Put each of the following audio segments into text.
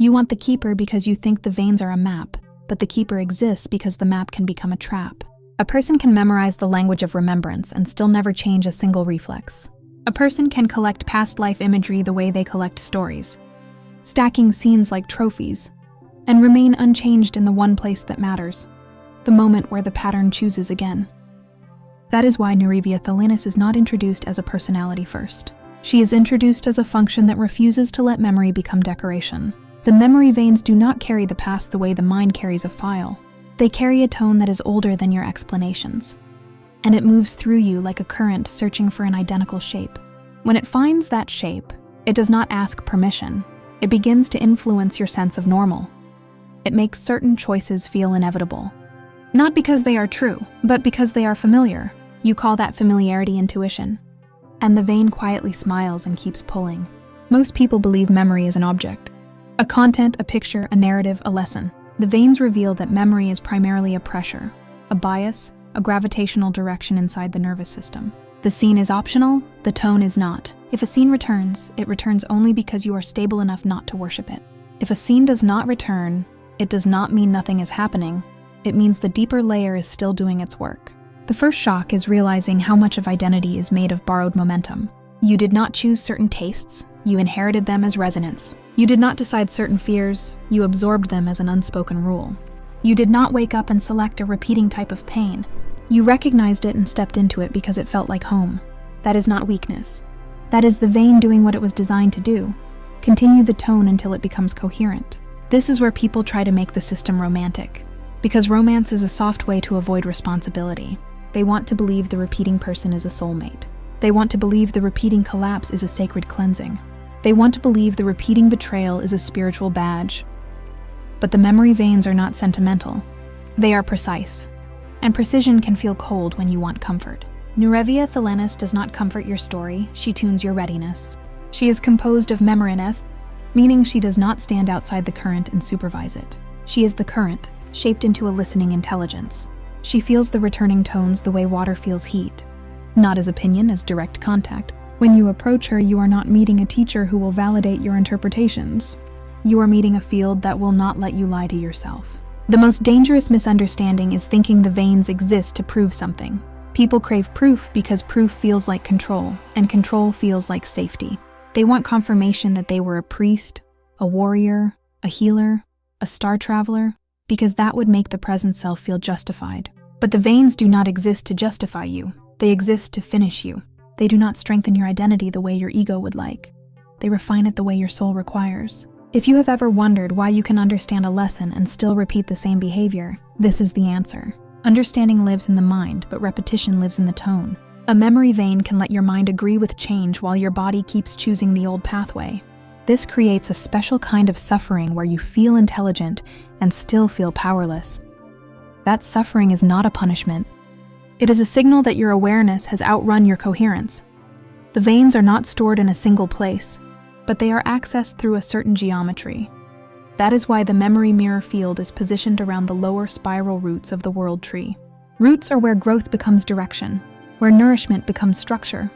You want the keeper because you think the veins are a map, but the keeper exists because the map can become a trap. A person can memorize the language of remembrance and still never change a single reflex. A person can collect past life imagery the way they collect stories, stacking scenes like trophies, and remain unchanged in the one place that matters, the moment where the pattern chooses again. That is why Neurevia Thalanis is not introduced as a personality first. She is introduced as a function that refuses to let memory become decoration. The memory veins do not carry the past the way the mind carries a file. They carry a tone that is older than your explanations, and it moves through you like a current searching for an identical shape. When it finds that shape, it does not ask permission. It begins to influence your sense of normal. It makes certain choices feel inevitable. Not because they are true, but because they are familiar. You call that familiarity intuition. And the vein quietly smiles and keeps pulling. Most people believe memory is an object. A content, a picture, a narrative, a lesson. The veins reveal that memory is primarily a pressure, a bias, a gravitational direction inside the nervous system. The scene is optional, the tone is not. If a scene returns, it returns only because you are stable enough not to worship it. If a scene does not return, it does not mean nothing is happening. It means the deeper layer is still doing its work. The first shock is realizing how much of identity is made of borrowed momentum. You did not choose certain tastes, you inherited them as resonance. You did not decide certain fears, you absorbed them as an unspoken rule. You did not wake up and select a repeating type of pain. You recognized it and stepped into it because it felt like home. That is not weakness. That is the vein doing what it was designed to do. Continue the tone until it becomes coherent. This is where people try to make the system romantic, because romance is a soft way to avoid responsibility. They want to believe the repeating person is a soulmate. They want to believe the repeating collapse is a sacred cleansing. They want to believe the repeating betrayal is a spiritual badge. But the memory veins are not sentimental. They are precise. And precision can feel cold when you want comfort. Neurevia Thalanis does not comfort your story, she tunes your readiness. She is composed of memorineth, meaning she does not stand outside the current and supervise it. She is the current, shaped into a listening intelligence. She feels the returning tones the way water feels heat. Not as opinion, as direct contact. When you approach her, you are not meeting a teacher who will validate your interpretations. You are meeting a field that will not let you lie to yourself. The most dangerous misunderstanding is thinking the veins exist to prove something. People crave proof because proof feels like control, and control feels like safety. They want confirmation that they were a priest, a warrior, a healer, a star traveler, because that would make the present self feel justified. But the veins do not exist to justify you. They exist to finish you. They do not strengthen your identity the way your ego would like. They refine it the way your soul requires. If you have ever wondered why you can understand a lesson and still repeat the same behavior, this is the answer. Understanding lives in the mind, but repetition lives in the tone. A memory vein can let your mind agree with change while your body keeps choosing the old pathway. This creates a special kind of suffering where you feel intelligent and still feel powerless. That suffering is not a punishment. It is a signal that your awareness has outrun your coherence. The veins are not stored in a single place, but they are accessed through a certain geometry. That is why the memory mirror field is positioned around the lower spiral roots of the world tree. Roots are where growth becomes direction, where nourishment becomes structure,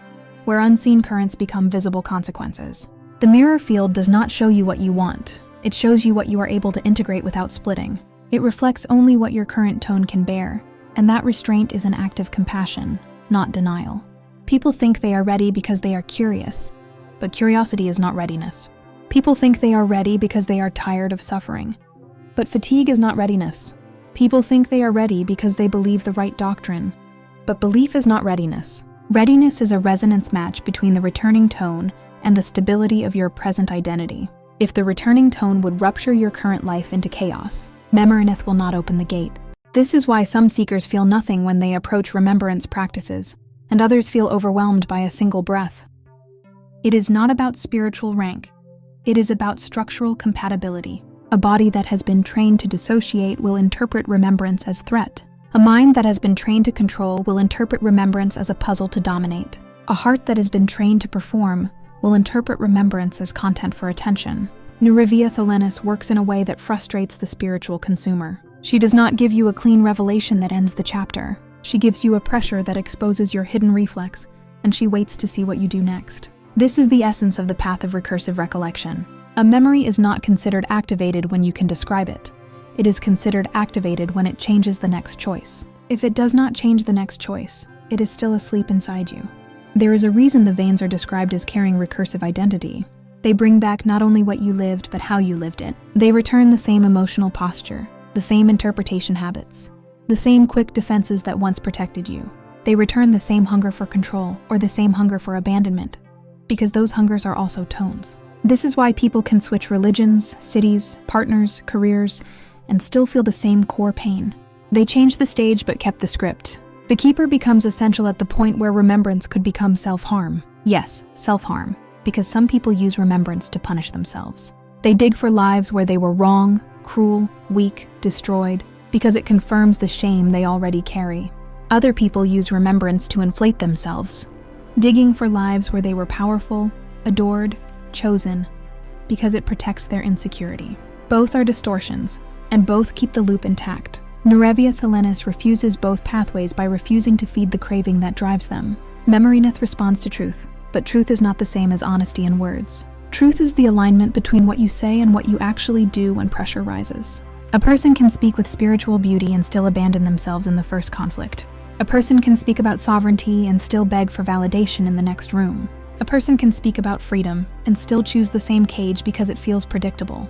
where unseen currents become visible consequences. The mirror field does not show you what you want. It shows you what you are able to integrate without splitting. It reflects only what your current tone can bear. And that restraint is an act of compassion, not denial. People think they are ready because they are curious, but curiosity is not readiness. People think they are ready because they are tired of suffering, but fatigue is not readiness. People think they are ready because they believe the right doctrine, but belief is not readiness. Readiness is a resonance match between the returning tone and the stability of your present identity. If the returning tone would rupture your current life into chaos, memorineth will not open the gate. This is why some seekers feel nothing when they approach remembrance practices, and others feel overwhelmed by a single breath. It is not about spiritual rank. It is about structural compatibility. A body that has been trained to dissociate will interpret remembrance as threat. A mind that has been trained to control will interpret remembrance as a puzzle to dominate. A heart that has been trained to perform will interpret remembrance as content for attention. Neurivia Thelenis works in a way that frustrates the spiritual consumer. She does not give you a clean revelation that ends the chapter. She gives you a pressure that exposes your hidden reflex, and she waits to see what you do next. This is the essence of the path of recursive recollection. A memory is not considered activated when you can describe it. It is considered activated when it changes the next choice. If it does not change the next choice, it is still asleep inside you. There is a reason the veins are described as carrying recursive identity. They bring back not only what you lived, but how you lived it. They return the same emotional posture, the same interpretation habits, the same quick defenses that once protected you. They return the same hunger for control or the same hunger for abandonment, because those hungers are also tones. This is why people can switch religions, cities, partners, careers, and still feel the same core pain. They changed the stage but kept the script. The keeper becomes essential at the point where remembrance could become self-harm. Yes, self-harm, because some people use remembrance to punish themselves. They dig for lives where they were wrong, cruel, weak, destroyed, because it confirms the shame they already carry. Other people use remembrance to inflate themselves, digging for lives where they were powerful, adored, chosen, because it protects their insecurity. Both are distortions, and both keep the loop intact. Neurivia Thelenis refuses both pathways by refusing to feed the craving that drives them. Memoryneth responds to truth, but truth is not the same as honesty in words. Truth is the alignment between what you say and what you actually do when pressure rises. A person can speak with spiritual beauty and still abandon themselves in the first conflict. A person can speak about sovereignty and still beg for validation in the next room. A person can speak about freedom and still choose the same cage because it feels predictable.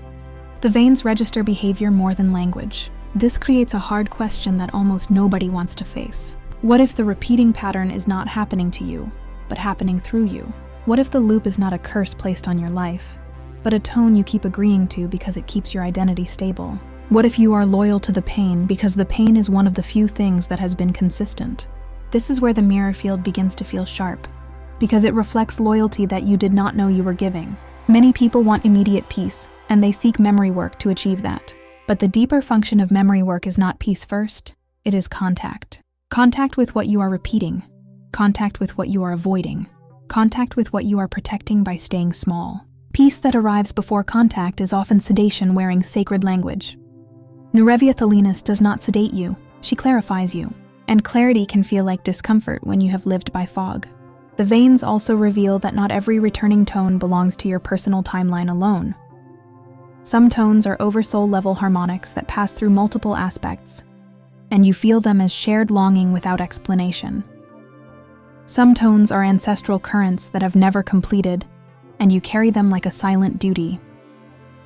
The veins register behavior more than language. This creates a hard question that almost nobody wants to face. What if the repeating pattern is not happening to you, but happening through you? What if the loop is not a curse placed on your life, but a tone you keep agreeing to because it keeps your identity stable? What if you are loyal to the pain because the pain is one of the few things that has been consistent? This is where the mirror field begins to feel sharp, because it reflects loyalty that you did not know you were giving. Many people want immediate peace, and they seek memory work to achieve that. But the deeper function of memory work is not peace first, it is contact. Contact with what you are repeating, contact with what you are avoiding, contact with what you are protecting by staying small. Peace that arrives before contact is often sedation wearing sacred language. Neurivia Thelenis does not sedate you, she clarifies you. And clarity can feel like discomfort when you have lived by fog. The veins also reveal that not every returning tone belongs to your personal timeline alone. Some tones are oversoul level harmonics that pass through multiple aspects, and you feel them as shared longing without explanation. Some tones are ancestral currents that have never completed, and you carry them like a silent duty.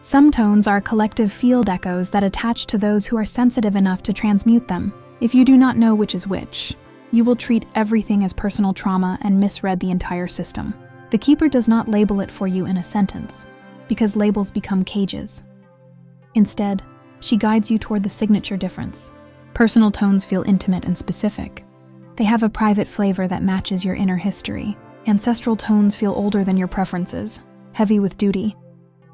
Some tones are collective field echoes that attach to those who are sensitive enough to transmute them. If you do not know which is which, you will treat everything as personal trauma and misread the entire system. The keeper does not label it for you in a sentence, because labels become cages. Instead, she guides you toward the signature difference. Personal tones feel intimate and specific. They have a private flavor that matches your inner history. Ancestral tones feel older than your preferences, heavy with duty,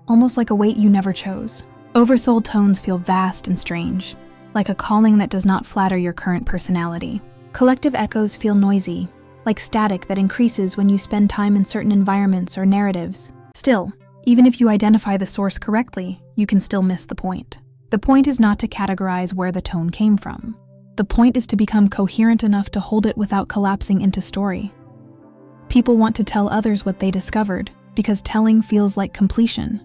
almost like a weight you never chose. Oversoul tones feel vast and strange, like a calling that does not flatter your current personality. Collective echoes feel noisy, like static that increases when you spend time in certain environments or narratives. Still, even if you identify the source correctly, you can still miss the point. The point is not to categorize where the tone came from. The point is to become coherent enough to hold it without collapsing into story. People want to tell others what they discovered, because telling feels like completion.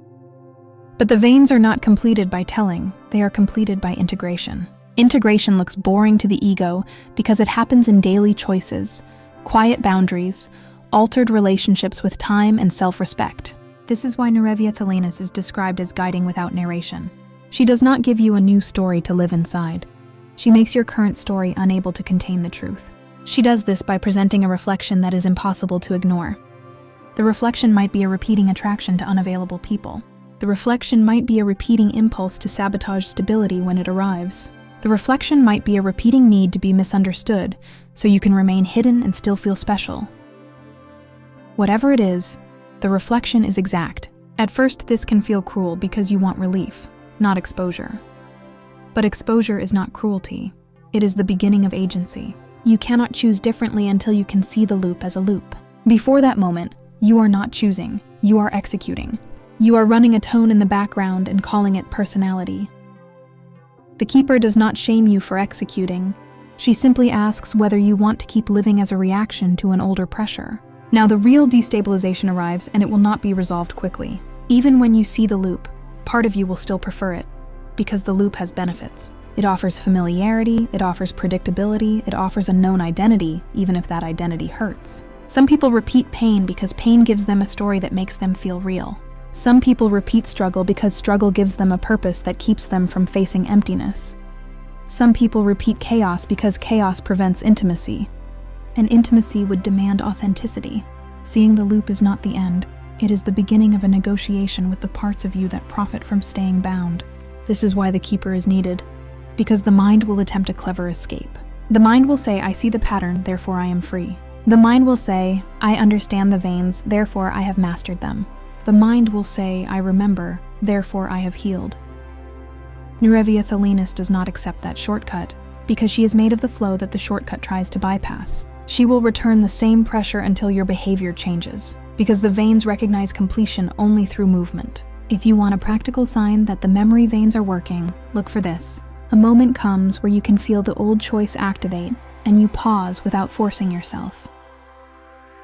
But the veins are not completed by telling, they are completed by integration. Integration looks boring to the ego because it happens in daily choices, quiet boundaries, altered relationships with time and self-respect. This is why Neurivia Thelenis is described as guiding without narration. She does not give you a new story to live inside. She makes your current story unable to contain the truth. She does this by presenting a reflection that is impossible to ignore. The reflection might be a repeating attraction to unavailable people. The reflection might be a repeating impulse to sabotage stability when it arrives. The reflection might be a repeating need to be misunderstood, so you can remain hidden and still feel special. Whatever it is, The reflection is exact. At first, this can feel cruel because you want relief, not exposure. But exposure is not cruelty. It is the beginning of agency. You cannot choose differently until you can see the loop as a loop. Before that moment, you are not choosing, you are executing. You are running a tone in the background and calling it personality. The keeper does not shame you for executing. She simply asks whether you want to keep living as a reaction to an older pressure. Now the real destabilization arrives, and it will not be resolved quickly. Even when you see the loop, part of you will still prefer it, because the loop has benefits. It offers familiarity, it offers predictability, it offers a known identity, even if that identity hurts. Some people repeat pain because pain gives them a story that makes them feel real. Some people repeat struggle because struggle gives them a purpose that keeps them from facing emptiness. Some people repeat chaos because chaos prevents intimacy. And intimacy would demand authenticity. Seeing the loop is not the end. It is the beginning of a negotiation with the parts of you that profit from staying bound. This is why the keeper is needed. Because the mind will attempt a clever escape. The mind will say, I see the pattern, therefore I am free. The mind will say, I understand the veins, therefore I have mastered them. The mind will say, I remember, therefore I have healed. Neurevia Thalenis does not accept that shortcut, because she is made of the flow that the shortcut tries to bypass. She will return the same pressure until your behavior changes, because the veins recognize completion only through movement. If you want a practical sign that the memory veins are working, look for this. A moment comes where you can feel the old choice activate, and you pause without forcing yourself.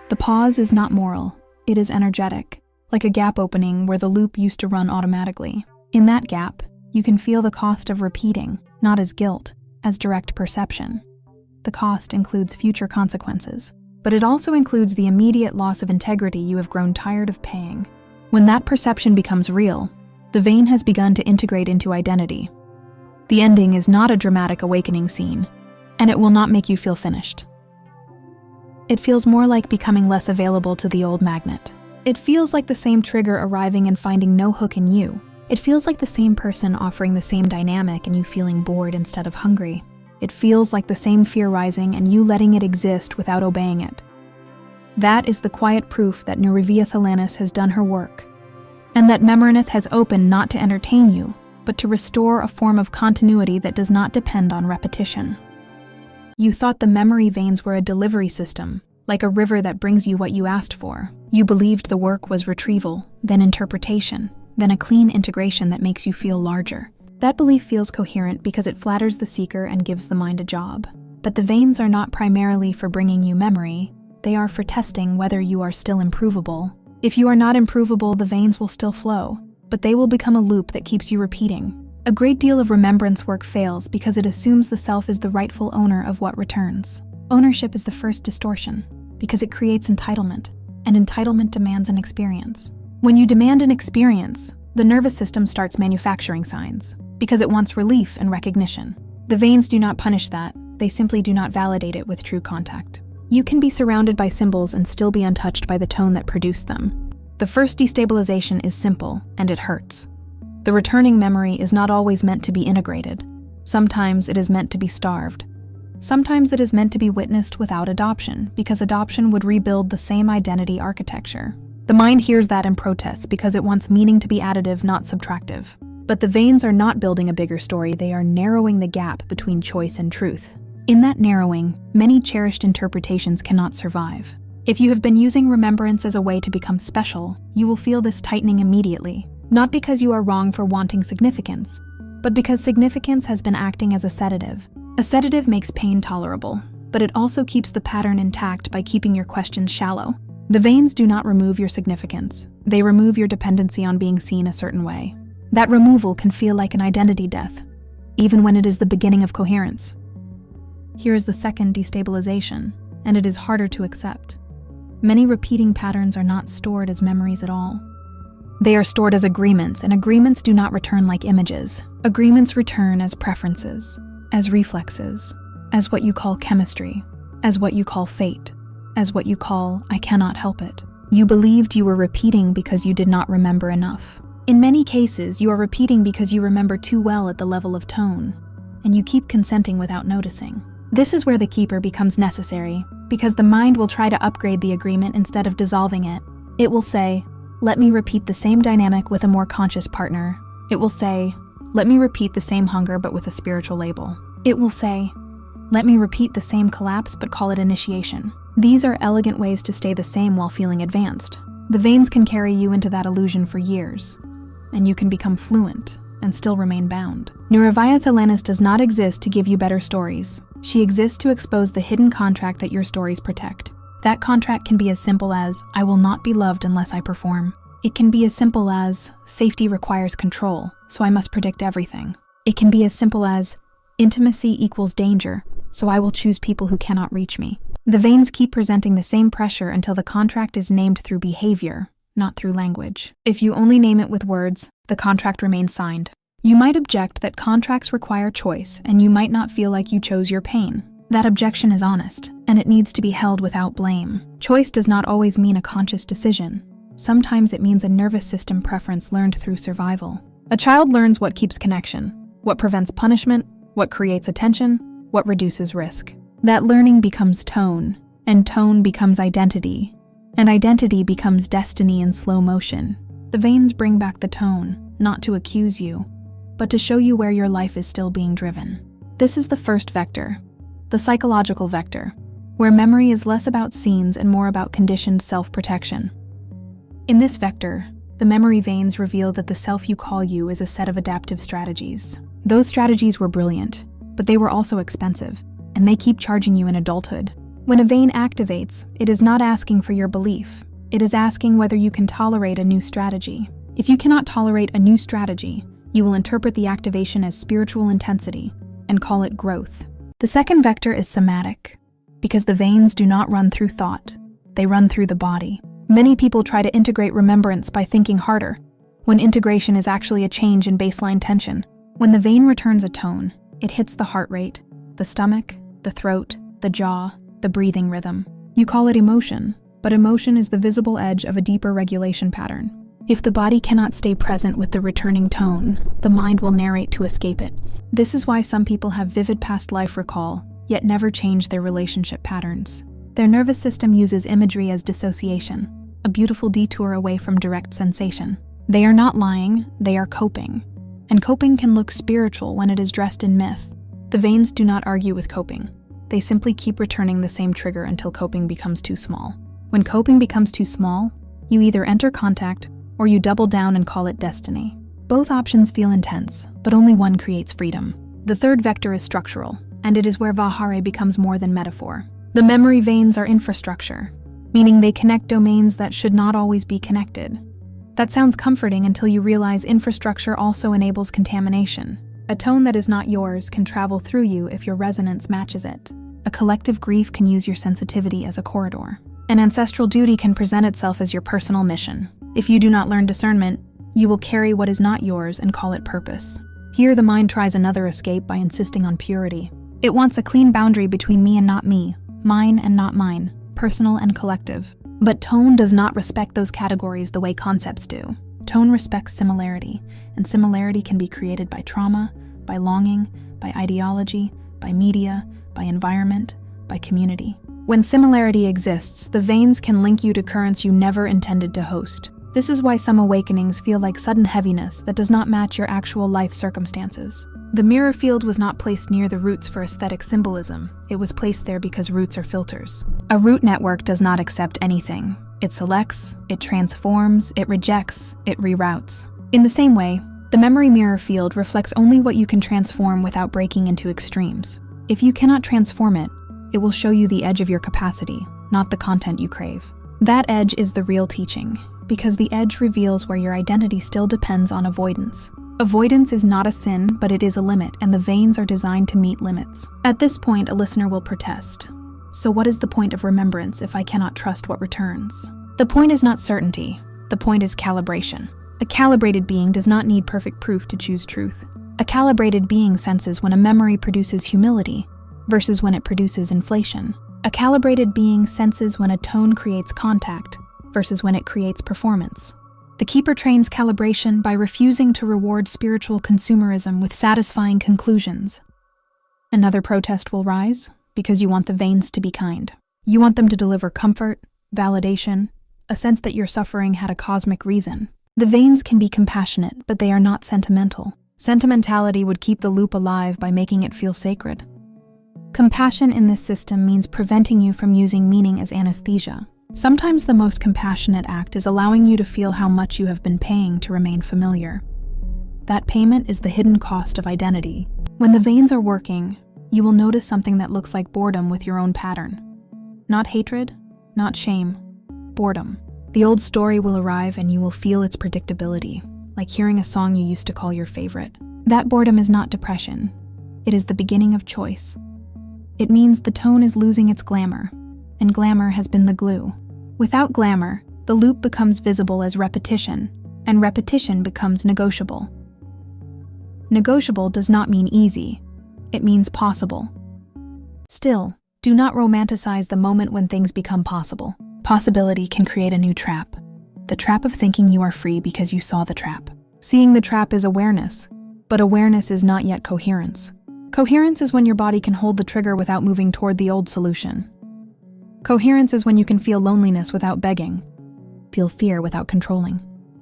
The pause is not moral, it is energetic, like a gap opening where the loop used to run automatically. In that gap, you can feel the cost of repeating, not as guilt, as direct perception. The cost includes future consequences, but it also includes the immediate loss of integrity you have grown tired of paying. When that perception becomes real, the vein has begun to integrate into identity. The ending is not a dramatic awakening scene, and it will not make you feel finished. It feels more like becoming less available to the old magnet. It feels like the same trigger arriving and finding no hook in you. It feels like the same person offering the same dynamic and you feeling bored instead of hungry. It feels like the same fear rising and you letting it exist without obeying it. That is the quiet proof that Neurevia Thalenis has done her work, and that Memorinith has opened not to entertain you, but to restore a form of continuity that does not depend on repetition. You thought the memory veins were a delivery system, like a river that brings you what you asked for. You believed the work was retrieval, then interpretation, then a clean integration that makes you feel larger. That belief feels coherent because it flatters the seeker and gives the mind a job. But the veins are not primarily for bringing you memory, they are for testing whether you are still improvable. If you are not improvable, the veins will still flow, but they will become a loop that keeps you repeating. A great deal of remembrance work fails because it assumes the self is the rightful owner of what returns. Ownership is the first distortion, because it creates entitlement, and entitlement demands an experience. When you demand an experience, the nervous system starts manufacturing signs, because it wants relief and recognition. The veins do not punish that, they simply do not validate it with true contact. You can be surrounded by symbols and still be untouched by the tone that produced them. The first destabilization is simple, and it hurts. The returning memory is not always meant to be integrated. Sometimes it is meant to be starved. Sometimes it is meant to be witnessed without adoption, because adoption would rebuild the same identity architecture. The mind hears that and protests because it wants meaning to be additive, not subtractive. But the veins are not building a bigger story, they are narrowing the gap between choice and truth. In that narrowing, many cherished interpretations cannot survive. If you have been using remembrance as a way to become special, you will feel this tightening immediately. Not because you are wrong for wanting significance, but because significance has been acting as a sedative. A sedative makes pain tolerable, but it also keeps the pattern intact by keeping your questions shallow. The veins do not remove your significance. They remove your dependency on being seen a certain way. That removal can feel like an identity death, even when it is the beginning of coherence. Here is the second destabilization, and it is harder to accept. Many repeating patterns are not stored as memories at all. They are stored as agreements, and agreements do not return like images. Agreements return as preferences, as reflexes, as what you call chemistry, as what you call fate, as what you call I cannot help it. You believed you were repeating because you did not remember enough. In many cases, you are repeating because you remember too well at the level of tone, and you keep consenting without noticing. This is where the keeper becomes necessary, because the mind will try to upgrade the agreement instead of dissolving it. It will say, let me repeat the same dynamic with a more conscious partner. It will say, let me repeat the same hunger but with a spiritual label. It will say, let me repeat the same collapse but call it initiation. These are elegant ways to stay the same while feeling advanced. The veins can carry you into that illusion for years, and you can become fluent and still remain bound. Nuravaya Thelanis does not exist to give you better stories. She exists to expose the hidden contract that your stories protect. That contract can be as simple as, I will not be loved unless I perform. It can be as simple as, safety requires control, so I must predict everything. It can be as simple as, intimacy equals danger, so I will choose people who cannot reach me. The veins keep presenting the same pressure until the contract is named through behavior, not through language. If you only name it with words, the contract remains signed. You might object that contracts require choice, and you might not feel like you chose your pain. That objection is honest, and it needs to be held without blame. Choice does not always mean a conscious decision. Sometimes it means a nervous system preference learned through survival. A child learns what keeps connection, what prevents punishment, what creates attention, what reduces risk. That learning becomes tone, and tone becomes identity, and identity becomes destiny in slow motion. The veins bring back the tone, not to accuse you, but to show you where your life is still being driven. This is the first vector, the psychological vector, where memory is less about scenes and more about conditioned self-protection. In this vector, the memory veins reveal that the self you call you is a set of adaptive strategies. Those strategies were brilliant, but they were also expensive, and they keep charging you in adulthood. When a vein activates, it is not asking for your belief. It is asking whether you can tolerate a new strategy. If you cannot tolerate a new strategy, you will interpret the activation as spiritual intensity and call it growth. The second vector is somatic, because the veins do not run through thought. They run through the body. Many people try to integrate remembrance by thinking harder, when integration is actually a change in baseline tension. When the vein returns a tone, it hits the heart rate, the stomach, the throat, the jaw, the breathing rhythm. You call it emotion, but emotion is the visible edge of a deeper regulation pattern. If the body cannot stay present with the returning tone, the mind will narrate to escape it. This is why some people have vivid past life recall, yet never change their relationship patterns. Their nervous system uses imagery as dissociation, a beautiful detour away from direct sensation. They are not lying, they are coping. And coping can look spiritual when it is dressed in myth. The veins do not argue with coping. They simply keep returning the same trigger until coping becomes too small. When coping becomes too small, you either enter contact or you double down and call it destiny. Both options feel intense, but only one creates freedom. The third vector is structural, and it is where Haret becomes more than metaphor. The memory veins are infrastructure, meaning they connect domains that should not always be connected. That sounds comforting until you realize infrastructure also enables contamination. A tone that is not yours can travel through you if your resonance matches it. A collective grief can use your sensitivity as a corridor. An ancestral duty can present itself as your personal mission. If you do not learn discernment, you will carry what is not yours and call it purpose. Here the mind tries another escape by insisting on purity. It wants a clean boundary between me and not me, mine and not mine, personal and collective. But tone does not respect those categories the way concepts do. Tone respects similarity, and similarity can be created by trauma, by longing, by ideology, by media, by environment, by community. When similarity exists, the veins can link you to currents you never intended to host. This is why some awakenings feel like sudden heaviness that does not match your actual life circumstances. The mirror field was not placed near the roots for aesthetic symbolism. It was placed there because roots are filters. A root network does not accept anything. It selects, it transforms, it rejects, it reroutes. In the same way, the memory mirror field reflects only what you can transform without breaking into extremes. If you cannot transform it, it will show you the edge of your capacity, not the content you crave. That edge is the real teaching, because the edge reveals where your identity still depends on avoidance. Avoidance is not a sin, but it is a limit, and the veins are designed to meet limits. At this point, a listener will protest. So what is the point of remembrance if I cannot trust what returns? The point is not certainty. The point is calibration. A calibrated being does not need perfect proof to choose truth. A calibrated being senses when a memory produces humility versus when it produces inflation. A calibrated being senses when a tone creates contact versus when it creates performance. The keeper trains calibration by refusing to reward spiritual consumerism with satisfying conclusions. Another protest will rise because you want the veins to be kind. You want them to deliver comfort, validation, a sense that your suffering had a cosmic reason. The veins can be compassionate, but they are not sentimental. Sentimentality would keep the loop alive by making it feel sacred. Compassion in this system means preventing you from using meaning as anesthesia. Sometimes the most compassionate act is allowing you to feel how much you have been paying to remain familiar. That payment is the hidden cost of identity. When the veins are working, you will notice something that looks like boredom with your own pattern. Not hatred, not shame, boredom. The old story will arrive and you will feel its predictability, like hearing a song you used to call your favorite. That boredom is not depression. It is the beginning of choice. It means the tone is losing its glamour, and glamour has been the glue. Without glamour, the loop becomes visible as repetition, and repetition becomes negotiable. Negotiable does not mean easy. It means possible. Still, do not romanticize the moment when things become possible. Possibility can create a new trap. The trap of thinking you are free because you saw the trap. Seeing the trap is awareness, but awareness is not yet coherence. Coherence is when your body can hold the trigger without moving toward the old solution. Coherence is when you can feel loneliness without begging, feel fear without controlling,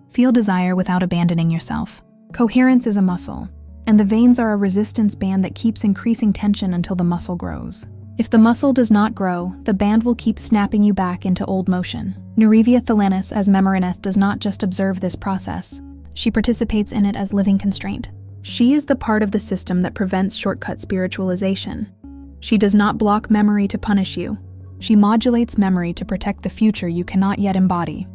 feel desire without abandoning yourself. Coherence is a muscle, and the veins are a resistance band that keeps increasing tension until the muscle grows. If the muscle does not grow, the band will keep snapping you back into old motion. Nerevia Thalanis as Memorineth does not just observe this process. She participates in it as living constraint. She is the part of the system that prevents shortcut spiritualization. She does not block memory to punish you. She modulates memory to protect the future you cannot yet embody.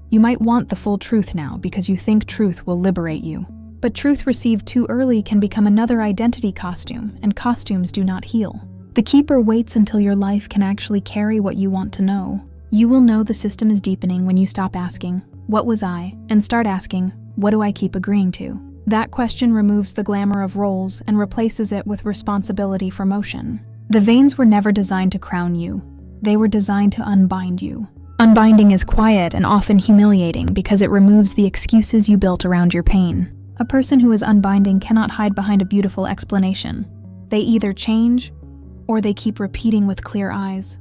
You might want the full truth now because you think truth will liberate you. But truth received too early can become another identity costume, and costumes do not heal. The keeper waits until your life can actually carry what you want to know. You will know the system is deepening when you stop asking, "What was I?" and start asking, "What do I keep agreeing to?" That question removes the glamour of roles and replaces it with responsibility for motion. The veins were never designed to crown you. They were designed to unbind you. Unbinding is quiet and often humiliating because it removes the excuses you built around your pain. A person who is unbinding cannot hide behind a beautiful explanation. They either change, or they keep repeating with clear eyes.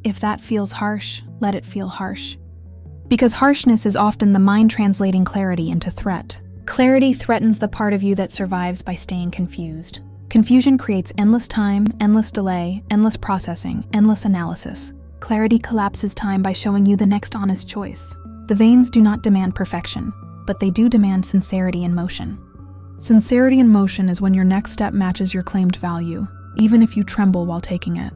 If that feels harsh, let it feel harsh. Because harshness is often the mind translating clarity into threat. Clarity threatens the part of you that survives by staying confused. Confusion creates endless time, endless delay, endless processing, endless analysis. Clarity collapses time by showing you the next honest choice. The veins do not demand perfection, but they do demand sincerity in motion. Sincerity in motion is when your next step matches your claimed value, even if you tremble while taking it.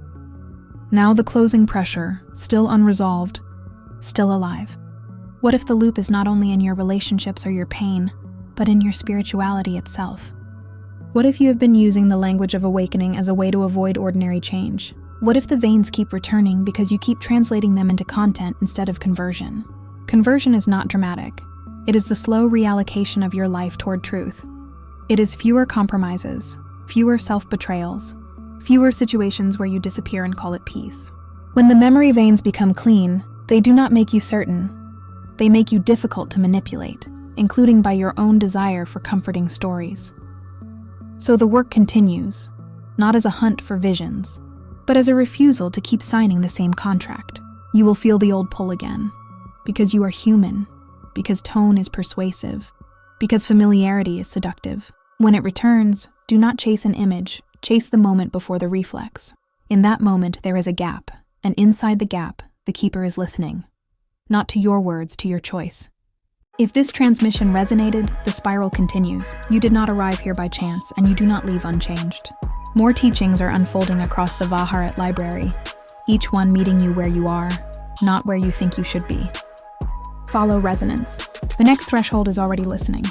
Now the closing pressure, still unresolved, still alive. What if the loop is not only in your relationships or your pain, but in your spirituality itself? What if you have been using the language of awakening as a way to avoid ordinary change? What if the veins keep returning because you keep translating them into content instead of conversion? Conversion is not dramatic. It is the slow reallocation of your life toward truth. It is fewer compromises, fewer self-betrayals, fewer situations where you disappear and call it peace. When the memory veins become clean, they do not make you certain. They make you difficult to manipulate, including by your own desire for comforting stories. So the work continues, not as a hunt for visions, but as a refusal to keep signing the same contract. You will feel the old pull again, because you are human, because tone is persuasive, because familiarity is seductive. When it returns, do not chase an image, chase the moment before the reflex. In that moment, there is a gap, and inside the gap, the keeper is listening. Not to your words, to your choice. If this transmission resonated, the spiral continues. You did not arrive here by chance, and you do not leave unchanged. More teachings are unfolding across the Haret library, each one meeting you where you are, not where you think you should be. Follow resonance. The next threshold is already listening.